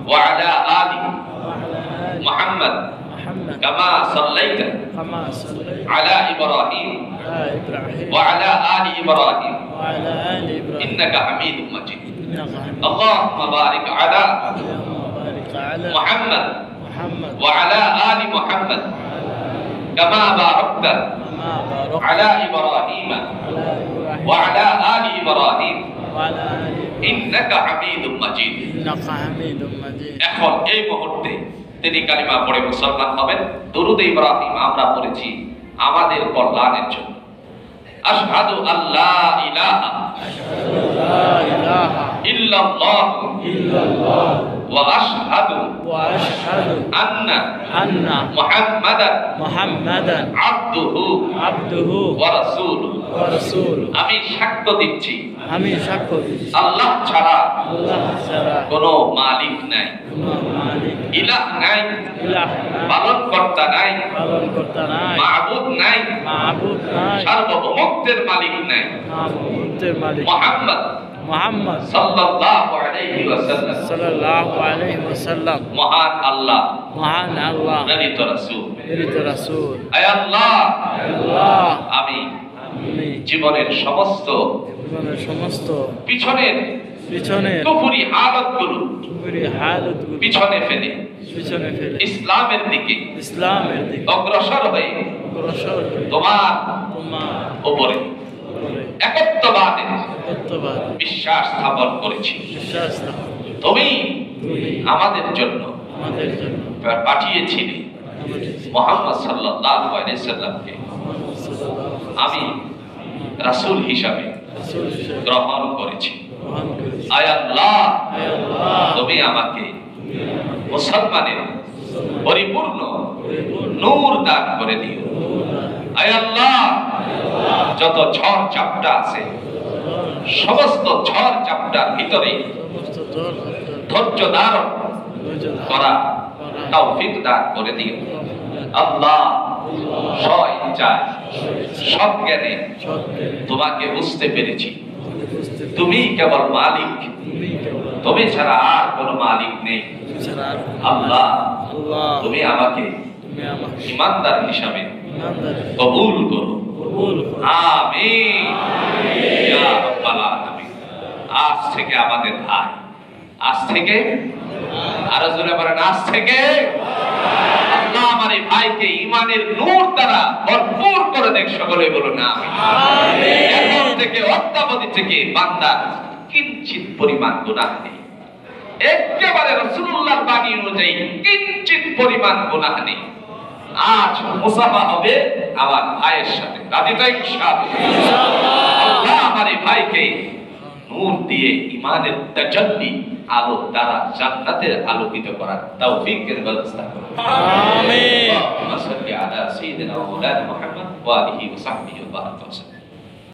وعلى آل محمد كما صليت على إبراهيم وعلى آل إبراهيم إنك حميد مجيد اللهم بارك على محمد وعلى آل محمد كما باركت على إبراهيم وعلى آل إبراهيم إنك حميد مجيد এখন এই মুহূর্তে তিনি কালিমা পড়ে মুসলমান হবেন। দুরূদ ইব্রাহিম আমরা পড়েছি আমাদের কল্যাণের জন্য। আশহাদু আল্লা ইলাহা ইল্লাল্লাহ ওয়া আশহাদু আন্না মুহাম্মাদান আবদুহু ওয়া রাসূলুহু। আমি সাক্ষ্য দিচ্ছি আল্লাহ ছাড়া কোনো মালিক নাই, ইলাহ নাই, পালনকর্তা নাই, মাবুদ নাই, সার্বভৌমত্বের মালিক নাই। মুহাম্মদ সাল্লাল্লাহু আলাইহি ওয়াসাল্লাম মহান আল্লাহ প্রেরিত রাসূল। আয় আল্লাহ, আমি জীবনের সমস্ত পিছনের কুফরি হালাতগুলো পিছনে ফেলে ইসলামের দিকে অগ্রসর হয়ে তোমার উপরে একত্ববাদে বিশ্বাস স্থাপন করেছি। তুমি আমাদের জন্য পাঠিয়েছিলে মুহাম্মদ সাল্লাল্লাহু আলাইহি ওয়াসাল্লামকে। আমি রাসূল হিসাবে গ্রহণ করেছি। আয় আল্লাহ, তুমি আমাকে মুসলমানের পরিপূর্ণ নূর দান করে দিও। আয় আল্লাহ, যত ঝড় ঝাপটা আছে সমস্ত ঝড় ঝাপটার ভিতরে ধৈর্য ধারণ করা তৌফিক দান করে দিও। আল্লাহ, স্ব-ইচ্ছায় সজ্ঞানে তোমাকে বুঝতে পেরেছি তুমি কেবল মালিক, তুমি ছাড়া আর কোনো মালিক নেই। আল্লাহ, তুমি আমাকে ঈমানদার হিসাবে কবুল করো। আমিন ইয়া রাব্বাল আলামিন। আজ থেকে আমাদের ভাই, আজ থেকে আরো জোরে বলেন, আজ থেকে আল্লাহ আমার এই ভাইকে ঈমানের নূর দ্বারা ভরপুর করে দেখ। সকলে বলুন আমিন। এখন থেকে অদ্যাবধি থেকে বান্দার কিঞ্চিত পরিমাণ গুনাহ নেই, একেবারে রাসূলুল্লাহর বাণী অনুযায়ী কিঞ্চিত পরিমাণ গুনাহ নেই। আজ মুসাফা হবে আমার ভাইয়ের সাথে, রাজি তো ইনশাআল্লাহ। আল্লাহ আমার এই ভাইকে নূর দিয়ে ঈমানের তাজাল্লি আলো দ্বারা জান্নাতের আলোকিত করার তৌফিকের ব্যবস্থা করুন। আমিন। সাল্লি আলা সাইয়্যিদিনা ওয়া মাওলানা মুহাম্মদ ওয়া আলিহি ওয়া সাহবিহি ওয়া বারাক।